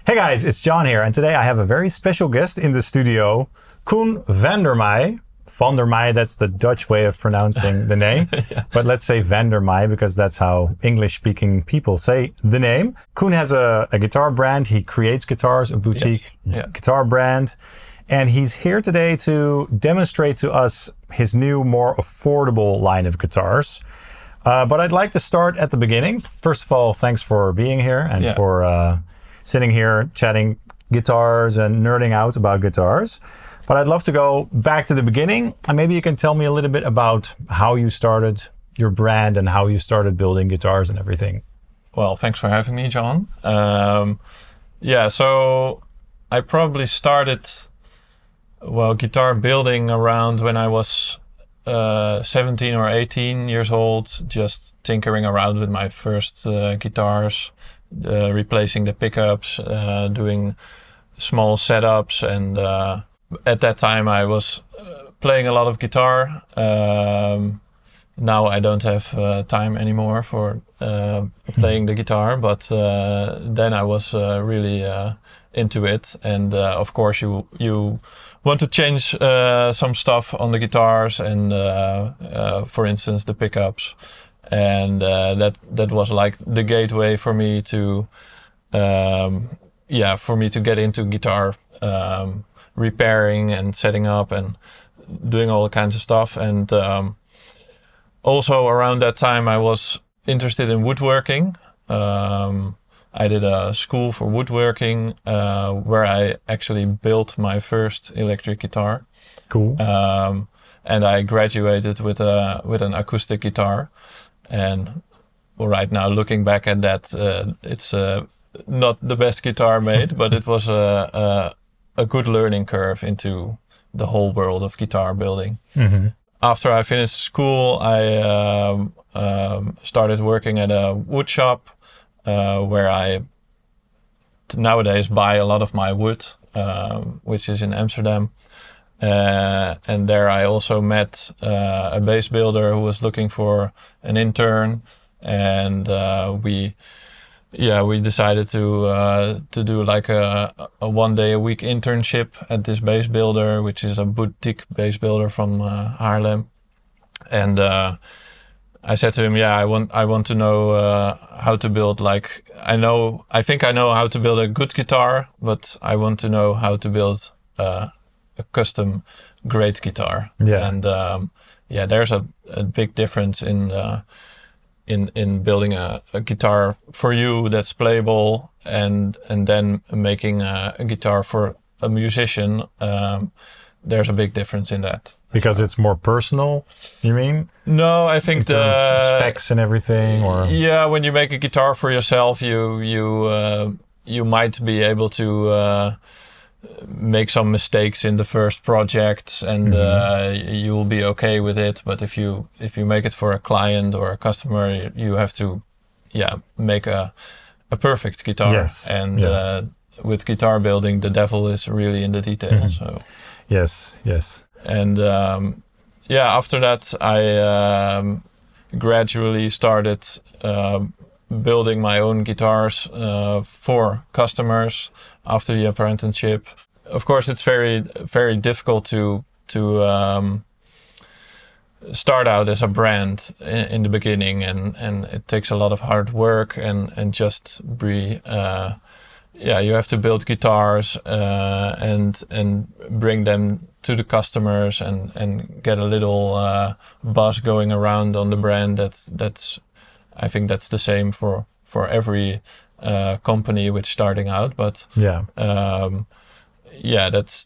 Hey guys, it's John here, and today I have a very special guest in the studio, Koen VanderMeij. VanderMeij, that's the Dutch way of pronouncing the name. Yeah. But let's say VanderMeij because that's how English-speaking people say the name. Koen has a guitar brand. He creates guitars, a boutique guitar brand. And he's here today to demonstrate to us his new, more affordable line of guitars. But I'd like to start at the beginning. First of all, thanks for being here and for sitting here chatting guitars and nerding out about guitars. But I'd love to go back to the beginning, and maybe you can tell me a little bit about how you started your brand and how you started building guitars and everything. Well, thanks for having me, John. So I probably started, guitar building around when I was 17 or 18 years old, just tinkering around with my first guitars, replacing the pickups, doing small setups, and at that time I was playing a lot of guitar. Now I don't have time anymore for playing the guitar, but then I was really into it. And of course you want to change some stuff on the guitars and for instance the pickups. And that was like the gateway for me to get into guitar repairing and setting up and doing all kinds of stuff. And also around that time I was interested in woodworking. I did a school for woodworking where I actually built my first electric guitar. Cool. And I graduated with an acoustic guitar. And right now, looking back at that, it's not the best guitar made, but it was a good learning curve into the whole world of guitar building. Mm-hmm. After I finished school, I started working at a wood shop where I nowadays buy a lot of my wood, which is in Amsterdam. And there I also met a bass builder who was looking for an intern, and we decided to do like a 1 day a week internship at this bass builder, which is a boutique bass builder from Haarlem. And I said to him, I want to know how to build, like, I think I know how to build a good guitar, but I want to know how to build a custom great guitar. And there's a big difference in building a guitar for you that's playable and then making a guitar for a musician. There's a big difference in that. Because it's more personal, you mean? No, I think the specs and everything, or when you make a guitar for yourself, you might be able to make some mistakes in the first project, and you will be okay with it. But if you make it for a client or a customer, you have to make a perfect guitar. Yes. And with guitar building, the devil is really in the details. So yes. And after that I gradually started building my own guitars for customers after the apprenticeship. Of course, it's very, very difficult to start out as a brand in the beginning, and it takes a lot of hard work and just be you have to build guitars and bring them to the customers and get a little buzz going around on the brand. That's I think that's the same for every company which starting out. But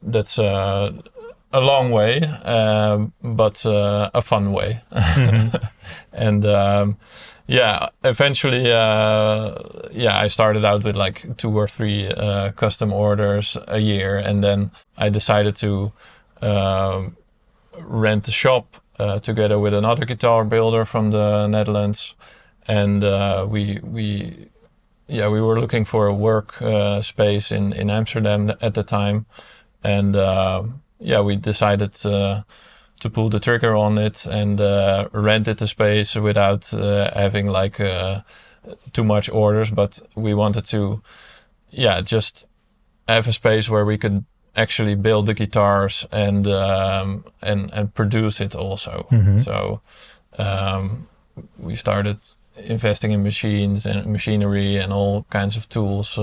that's a long way, but a fun way. Mm-hmm. And eventually, I started out with like 2 or 3 custom orders a year, and then I decided to rent a shop together with another guitar builder from the Netherlands. And we were looking for a work space in Amsterdam at the time, and we decided to pull the trigger on it and rented the space without having like too much orders. But we wanted to, just have a space where we could actually build the guitars and produce it also. So we started investing in machines and machinery and all kinds of tools,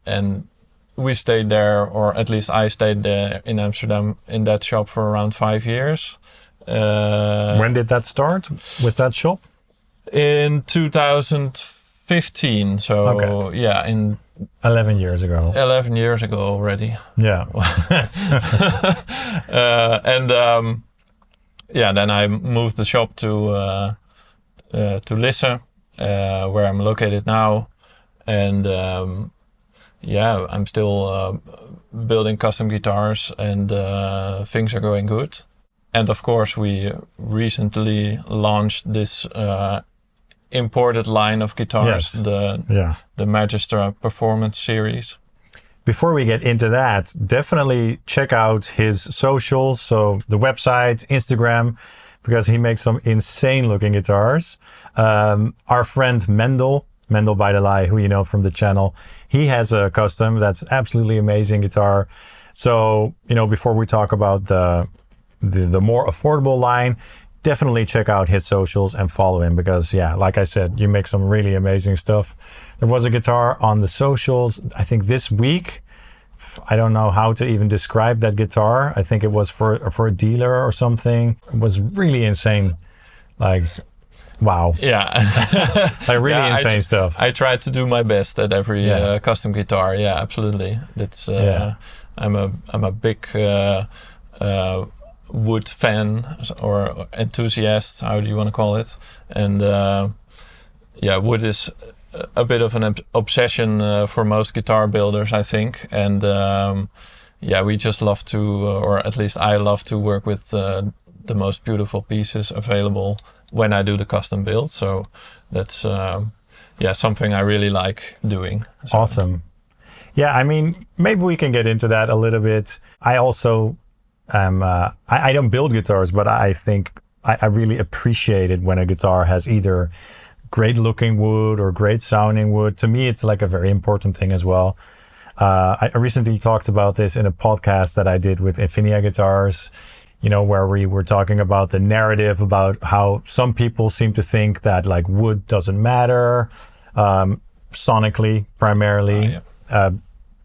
and we stayed there, or at least I stayed there in Amsterdam in that shop for around 5 years. When did that start with that shop? In 2015. So yeah, in 11 years ago. 11 years ago already. Yeah. Then I moved the shop to Lisse, where I'm located now, and I'm still building custom guitars, and things are going good. And of course, we recently launched this imported line of guitars, the Magistra Performance series. Before we get into that, definitely check out his socials, so the website, Instagram, because he makes some insane looking guitars. Our friend Mendel by the Lie, who you know from the channel, he has a custom that's absolutely amazing guitar. So, before we talk about the more affordable line, definitely check out his socials and follow him, because like I said, you make some really amazing stuff. There was a guitar on the socials, I think this week. I don't know how to even describe that guitar. I think it was for a dealer or something. It was really insane. Like, wow. Yeah. Like really insane stuff. I tried to do my best at every custom guitar. Yeah, absolutely. That's I'm a big wood fan or enthusiast, how do you want to call it? And wood is a bit of an obsession for most guitar builders, I think. And we just love to, or at least I love to work with the most beautiful pieces available when I do the custom build. So that's something I really like doing. So. Awesome. Yeah, I mean, maybe we can get into that a little bit. I also I don't build guitars, but I think I really appreciate it when a guitar has either great looking wood or great sounding wood. To me, it's like a very important thing as well. I recently talked about this in a podcast that I did with Infinia Guitars, where we were talking about the narrative about how some people seem to think that like wood doesn't matter, sonically primarily.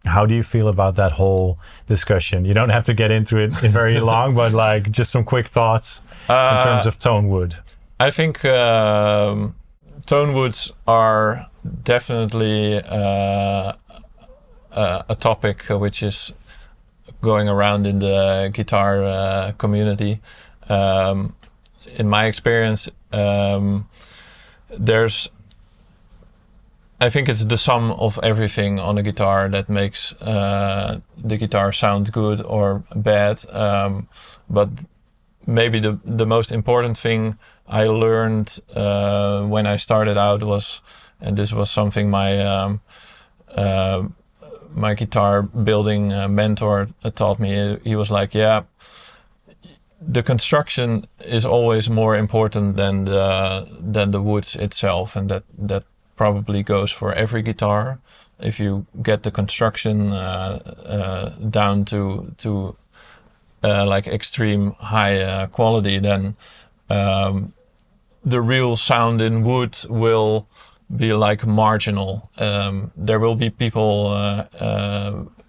How do you feel about that whole discussion? You don't have to get into it in very long, but like just some quick thoughts in terms of tone wood. I think tone woods are definitely a topic which is going around in the guitar community. In my experience, I think it's the sum of everything on a guitar that makes the guitar sound good or bad. But maybe the most important thing I learned when I started out was, and this was something my my guitar building mentor taught me. He was like, the construction is always more important than the woods itself, and that probably goes for every guitar. If you get the construction down to like extreme high quality, then the real sound in wood will be like marginal. There will be people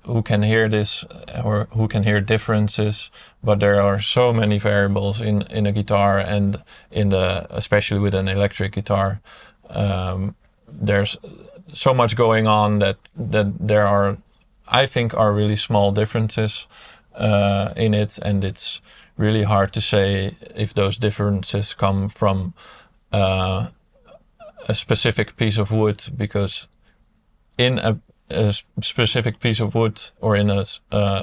who can hear this or who can hear differences, but there are so many variables in a guitar, and especially with an electric guitar. There's so much going on that there are, I think, are really small differences in it, and it's really hard to say if those differences come from a specific piece of wood, because in a specific piece of wood or in a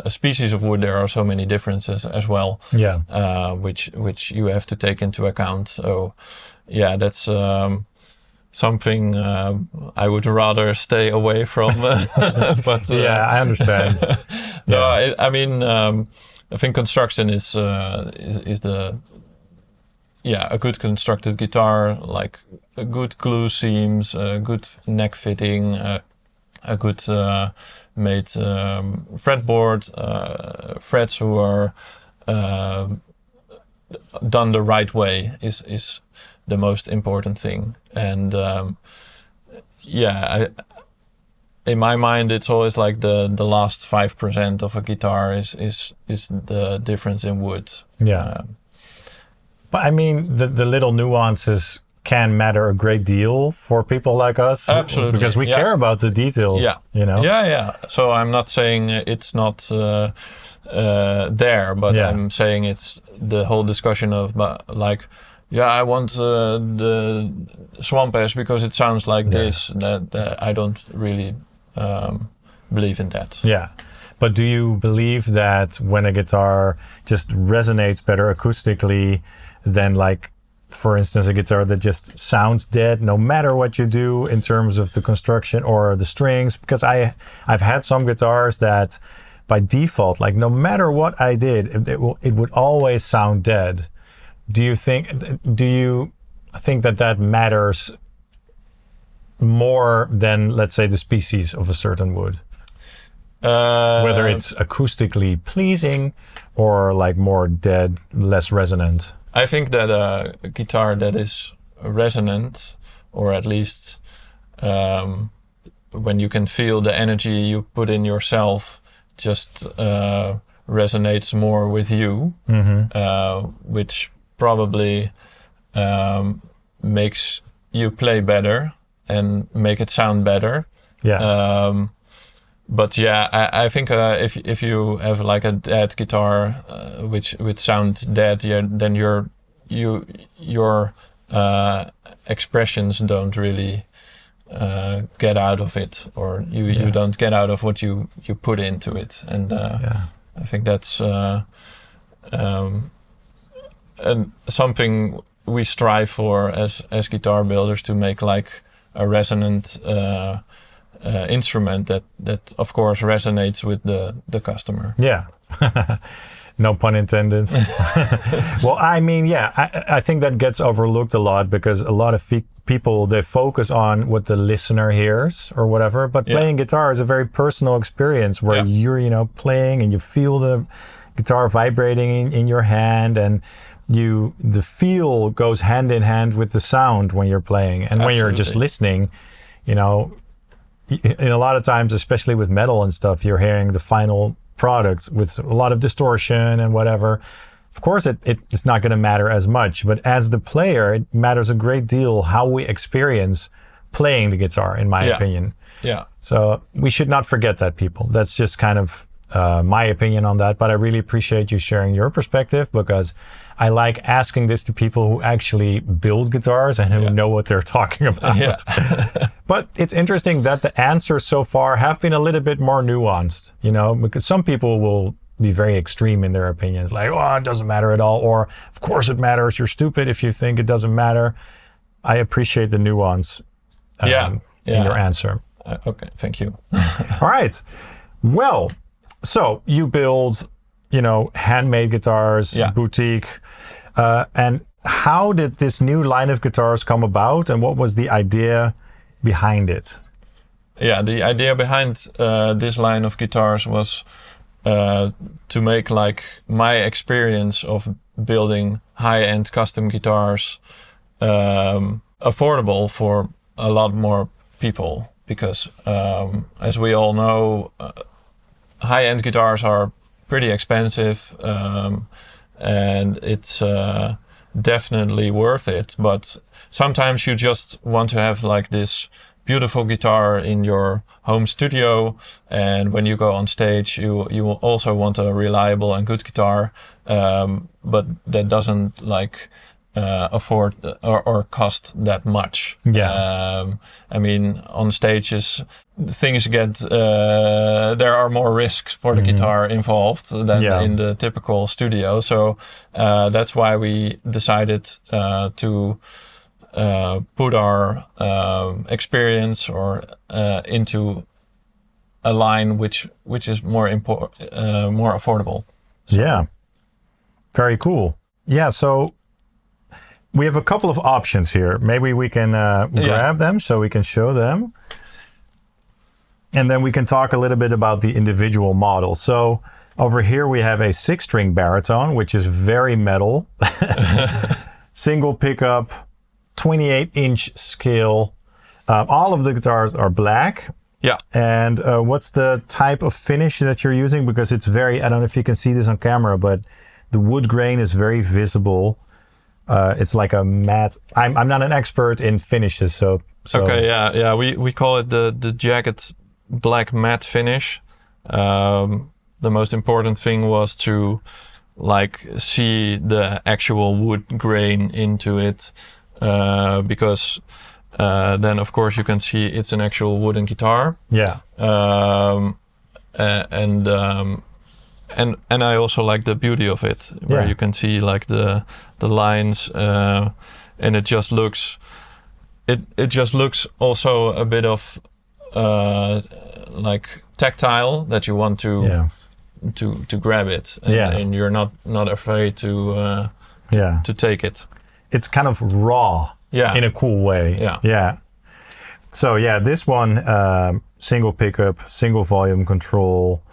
species of wood there are so many differences as well. Which you have to take into account. So that's something I would rather stay away from. But I understand. No, I think construction is the a good constructed guitar, like a good glue seams, good neck fitting, a good made fretboard, frets who are done the right way is the most important thing. And in my mind, it's always like the last 5% of a guitar is the difference in wood. Yeah. But I mean, the little nuances can matter a great deal for people like us. Absolutely. Because we care about the details, you know? Yeah. So I'm not saying it's not there, but I'm saying it's the whole discussion of like, I want the swamp ash because it sounds like this. That I don't really believe in that. Yeah. But do you believe that when a guitar just resonates better acoustically than, like, for instance, a guitar that just sounds dead no matter what you do in terms of the construction or the strings? Because I've had some guitars that by default, like no matter what I did, it would always sound dead. Do you think that matters more than, let's say, the species of a certain wood? Whether it's acoustically pleasing or like more dead, less resonant? I think that a guitar that is resonant, or at least when you can feel the energy you put in yourself, just resonates more with you, which probably makes you play better and make it sound better. Yeah. But I think if you have like a dead guitar, which sounds dead, then your expressions don't really get out of it, or you don't get out of what you put into it, and I think that's and something we strive for as guitar builders, to make like a resonant instrument that of course resonates with the customer. Yeah. No pun intended. Well, I mean, I think that gets overlooked a lot, because a lot of people, they focus on what the listener hears or whatever, but playing guitar is a very personal experience where you're, playing and you feel the guitar vibrating in your hand, and the feel goes hand in hand with the sound when you're playing. And when you're just listening, in a lot of times, especially with metal and stuff, you're hearing the final product with a lot of distortion and whatever. Of course, it's not going to matter as much, but as the player, it matters a great deal how we experience playing the guitar, in my opinion. Yeah. So we should not forget that, people. That's just kind of my opinion on that, but I really appreciate you sharing your perspective, because I like asking this to people who actually build guitars and who know what they're talking about. Yeah. But it's interesting that the answers so far have been a little bit more nuanced, because some people will be very extreme in their opinions, like, oh, it doesn't matter at all, or of course it matters, you're stupid if you think it doesn't matter. I appreciate the nuance in your answer. Okay, thank you. All right. Well, so you build, handmade guitars, boutique. And how did this new line of guitars come about, and what was the idea behind it? Yeah, the idea behind this line of guitars was to make like my experience of building high-end custom guitars affordable for a lot more people, because as we all know, high-end guitars are pretty expensive, and it's definitely worth it. But sometimes you just want to have like this beautiful guitar in your home studio, and when you go on stage, you will also want a reliable and good guitar, but that doesn't like afford or cost that much. I mean, on stages things get there are more risks for the guitar involved than in the typical studio, so that's why we decided to put our experience into a line which is more affordable. So. Very cool. So we have a couple of options here. Maybe we can grab them so we can show them. And then we can talk a little bit about the individual models. So over here we have a 6-string baritone, which is very metal. Single pickup, 28-inch scale. All of the guitars are black. Yeah. And what's the type of finish that you're using? Because it's very, I don't know if you can see this on camera, but the wood grain is very visible. It's like a matte. I'm not an expert in finishes, so. Okay, yeah. We call it the jagged black matte finish. The most important thing was to like see the actual wood grain into it, because then of course you can see it's an actual wooden guitar. Yeah. And I also like the beauty of it, where you can see like the lines, and it just looks also a bit of like tactile, that you want to grab it, and you're not afraid to take it. It's kind of raw, in a cool way. Yeah. So this one, single pickup, single volume control.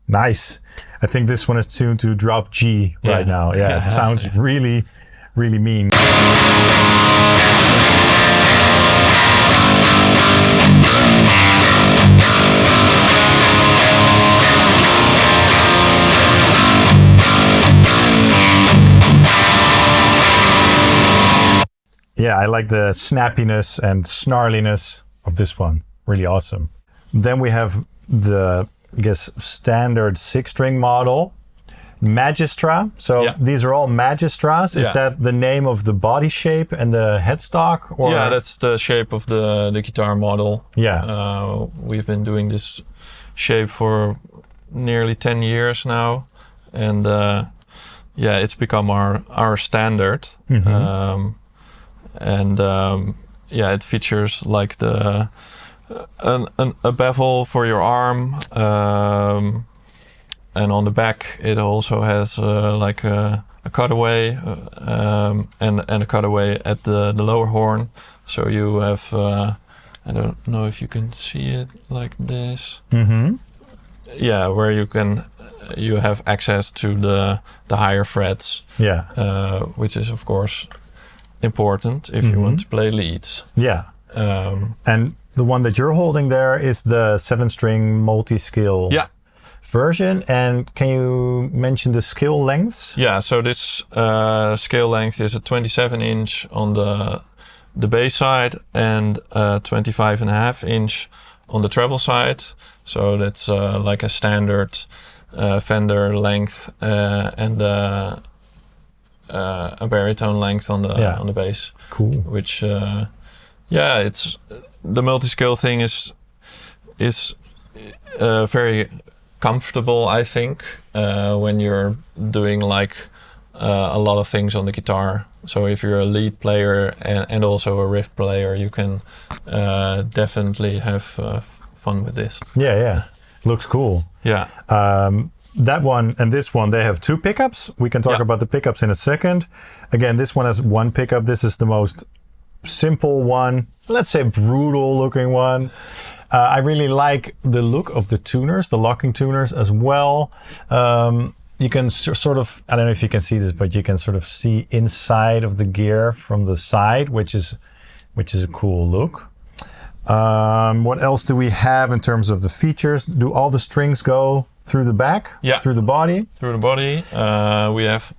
Nice. I think this one is tuned to drop G right now. Yeah, it sounds really, really mean. Yeah, I like the snappiness and snarliness of this one. Really awesome. Then we have the, I guess, standard 6-string model, Magistra. So these are all Magistras. Is that the name of the body shape and the headstock? Or? Yeah, that's the shape of the guitar model. Yeah. We've been doing this shape for nearly 10 years now. And it's become our standard. Mm-hmm. It features like a bevel for your arm, and on the back it also has like a cutaway, and a cutaway at the lower horn. So you have, I don't know if you can see it like this. Mm-hmm. Yeah, where you have access to the higher frets. Yeah. Which is of course important if you want to play leads. Yeah. And the one that you're holding there is the 7-string multi-skill version. And can you mention the scale lengths? Yeah, so this scale length is a 27-inch on the bass side and 25.5-inch on the treble side. So that's like a standard Fender length and a baritone length on the bass. Cool. Which it's the multi-scale thing is very comfortable, I think, when you're doing like a lot of things on the guitar. So if you're a lead player and also a riff player, you can definitely have fun with this. Yeah. Looks cool. Yeah. That one and this one, they have 2 pickups. We can talk about the pickups in a second. Again, this one has 1 pickup. This is the most simple one, let's say brutal looking one. I really like the look of the tuners, the locking tuners as well. You can sort of, I don't know if you can see this, but you can sort of see inside of the gear from the side, which is a cool look. What else do we have in terms of the features? Do all the strings go through the back? Yeah. Through the body? Through the body. We have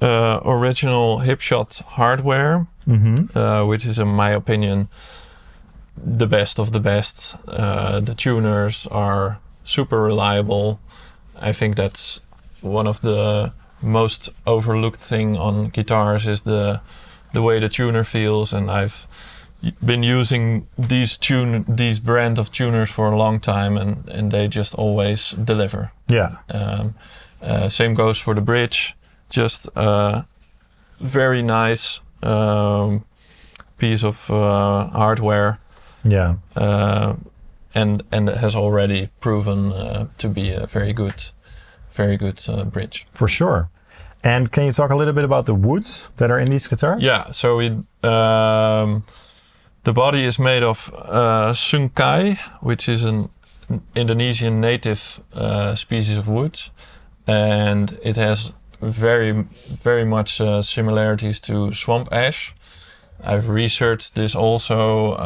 original Hipshot hardware, which is, in my opinion, the best of the best. The tuners are super reliable. I think that's one of the most overlooked thing on guitars is the way the tuner feels, and I've been using these brand of tuners for a long time, and they just always deliver. Yeah. Same goes for the bridge. Just very nice piece of hardware. Yeah. And it has already proven to be a very good bridge. For sure. And can you talk a little bit about the woods that are in these guitars? Yeah, so the body is made of sungkai, which is an Indonesian native species of wood, and it has very, very much similarities to swamp ash. I've researched this also.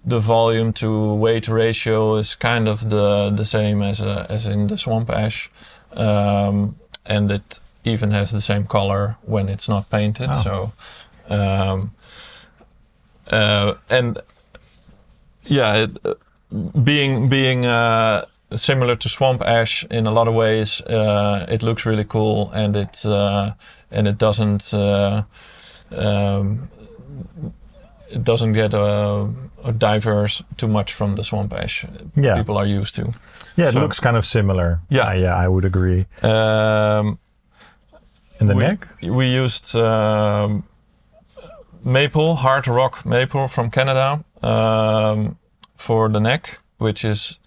The volume to weight ratio is kind of the same as in the swamp ash, and it even has the same color when it's not painted. Oh. So, and yeah, being similar to swamp ash in a lot of ways, it looks really cool, and it doesn't. It doesn't get diverse too much from the swamp ash people are used to. Yeah, it looks kind of similar. Yeah, I would agree. In the neck? We used maple, hard rock maple from Canada for the neck, which is,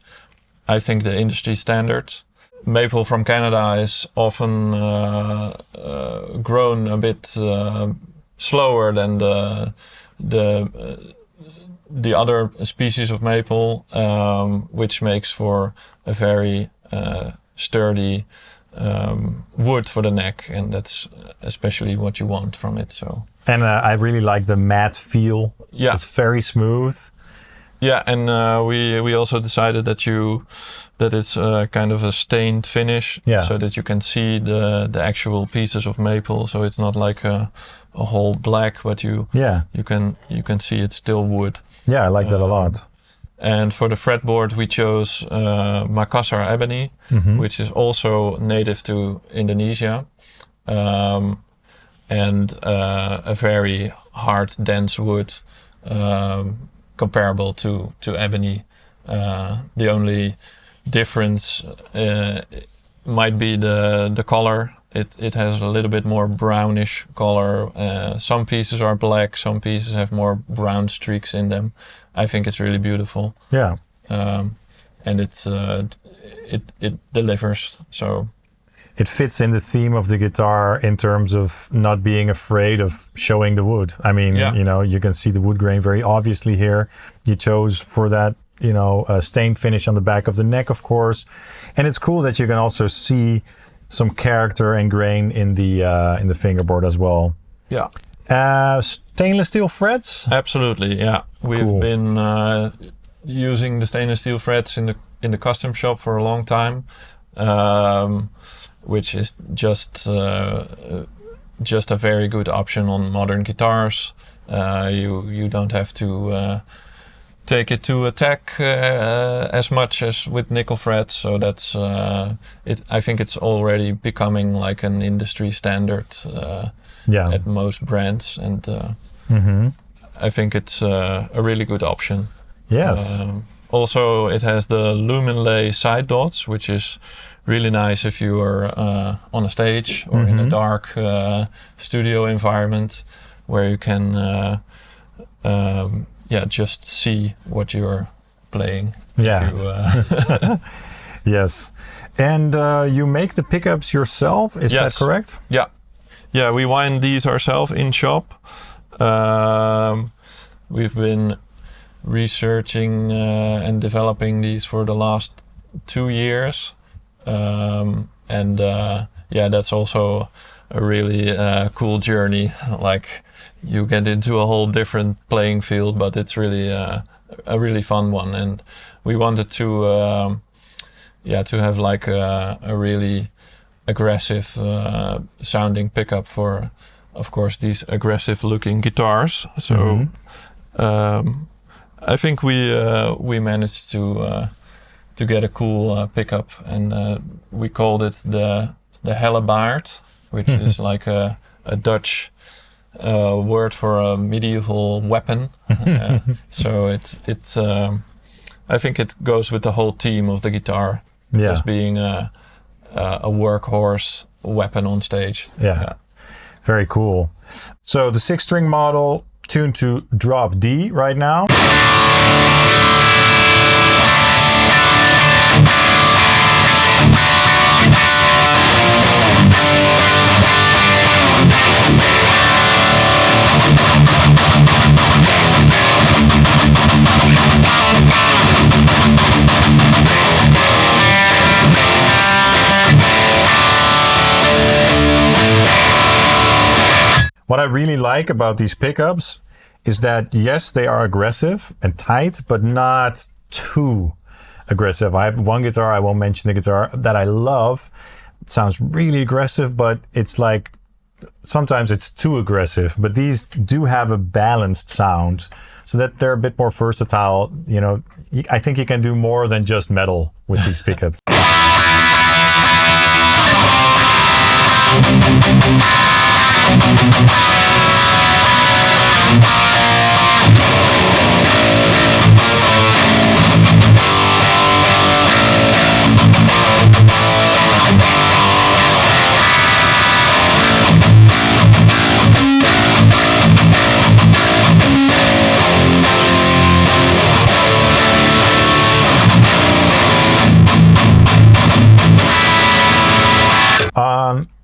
I think, the industry standard. Maple from Canada is often grown a bit slower than the other species of maple, which makes for a very sturdy wood for the neck, and that's especially what you want from it. So. And I really like the matte feel. Yeah, it's very smooth. Yeah, and we also decided that it's kind of a stained finish, so that you can see the actual pieces of maple. So it's not like a whole black, but you can see it's still wood. Yeah, I like that a lot. And for the fretboard, we chose Makassar ebony, which is also native to Indonesia, and a very hard, dense wood, comparable to ebony. The only difference might be the color. It has a little bit more brownish color. Some pieces are black, some pieces have more brown streaks in them. I think it's really beautiful. Yeah. And it delivers. So it fits in the theme of the guitar in terms of not being afraid of showing the wood. I mean, you can see the wood grain very obviously here. You chose for that, a stained finish on the back of the neck, of course. And it's cool that you can also see some character and grain in the fingerboard as well. Yeah. Stainless steel frets? Absolutely, yeah. We've been using the stainless steel frets in the custom shop for a long time, which is just a very good option on modern guitars. You don't have to take it to attack as much as with nickel frets, so that's I think it's already becoming like an industry standard at most brands, and I think it's a really good option. Yes. Also, it has the lumen lay side dots, which is really nice if you are on a stage or in a dark studio environment where you can just see what you're playing. Yeah. Yes. And you make the pickups yourself, is that correct? Yeah. Yeah, we wind these ourselves in shop. We've been researching and developing these for the last 2 years. That's also a really cool journey. Like, you get into a whole different playing field, but it's really a really fun one. And we wanted to have like a really aggressive sounding pickup for, of course, these aggressive looking guitars. So I think we managed to get a cool pickup, and we called it the hellebaard, which is like a Dutch word for a medieval weapon. So it's I think it goes with the whole theme of the guitar, just being a a workhorse weapon on stage. Yeah. Very cool. So the 6-string model tuned to drop D right now. What I really like about these pickups is that, yes, they are aggressive and tight, but not too aggressive. I have one guitar, I won't mention the guitar, that I love. It sounds really aggressive, but it's like, sometimes it's too aggressive. But these do have a balanced sound so that they're a bit more versatile. You know, I think you can do more than just metal with these pickups.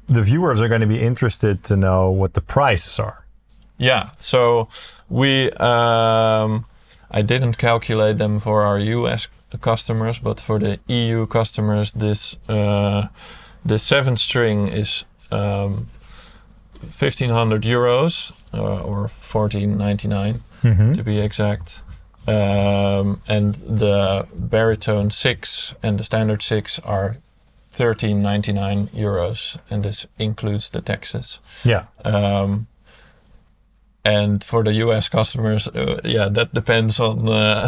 The viewers are going to be interested to know what the prices are. Yeah, so we, I didn't calculate them for our US customers, but for the EU customers, this the 7-string is 1,500 euros or 14.99 to be exact. And the baritone 6 and the standard 6 are 13.99 euros, and this includes the taxes. Yeah. And for the US customers, that depends on on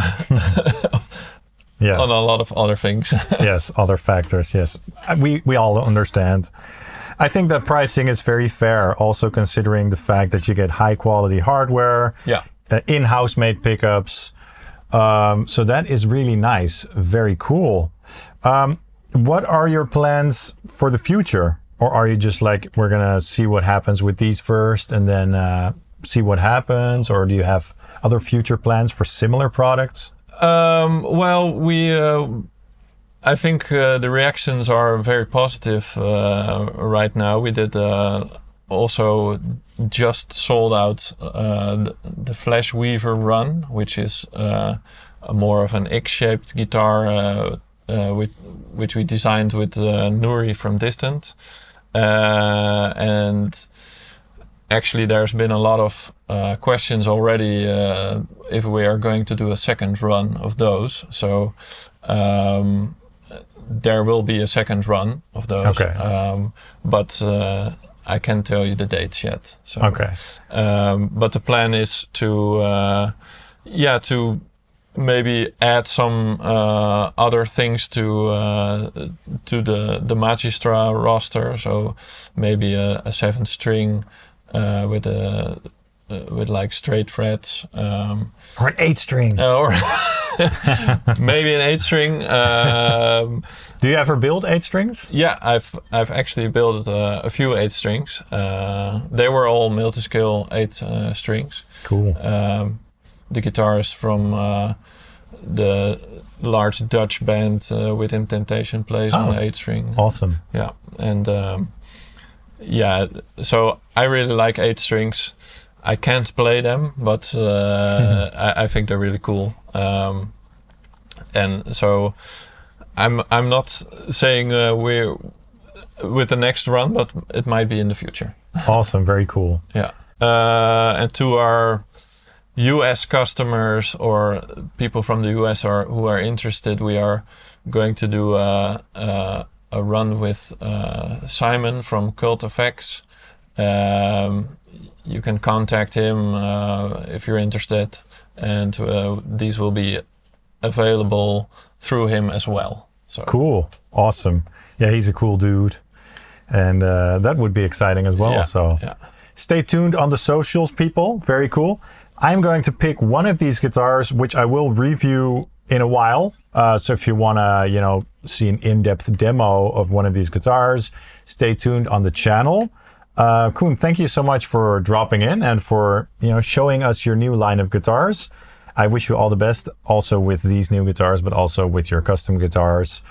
a lot of other things. Yes, other factors. Yes, we all understand. I think that pricing is very fair, also considering the fact that you get high quality hardware, in-house made pickups. So that is really nice. Very cool. What are your plans for the future? Or are you just like, we're going to see what happens with these first and then see what happens? Or do you have other future plans for similar products? Well, I think the reactions are very positive right now. We did also just sold out the Flash Weaver Run, which is more of an X-shaped guitar which we designed with Nuri from Distant. And actually there's been a lot of questions already if we are going to do a second run of those. So there will be a second run of those. Okay. But I can't tell you the dates yet. So, okay. But the plan is to maybe add some other things to the Magistra roster. So maybe a 7-string with like straight frets, or an 8-string, or maybe an 8-string. Do you ever build 8-strings? Yeah, I've actually built a few 8-strings. They were all multi-scale 8 strings. Cool. The guitar is from the large Dutch band Within Temptation plays on the 8-string. Awesome. Yeah, and so I really like 8-strings. I can't play them, but I think they're really cool. And so I'm not saying we're with the next run, but it might be in the future. Awesome, very cool. Yeah, and to our US customers or people from the US who are interested, we are going to do a run with Simon from Cult FX. You can contact him if you're interested, and these will be available through him as well. So. Cool, awesome. Yeah, he's a cool dude, and that would be exciting as well. Yeah, so stay tuned on the socials, people. Very cool. I'm going to pick one of these guitars, which I will review in a while. So if you want to, see an in-depth demo of one of these guitars, stay tuned on the channel. Koen, thank you so much for dropping in and for, showing us your new line of guitars. I wish you all the best also with these new guitars, but also with your custom guitars.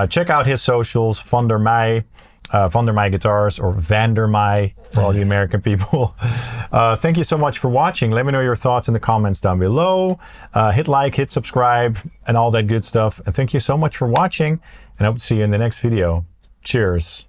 Check out his socials, VanderMeij, VanderMeij Guitars, or VanderMeij for all you American people. Thank you so much for watching. Let me know your thoughts in the comments down below. Hit like, hit subscribe, and all that good stuff. And thank you so much for watching, and I hope to see you in the next video. Cheers.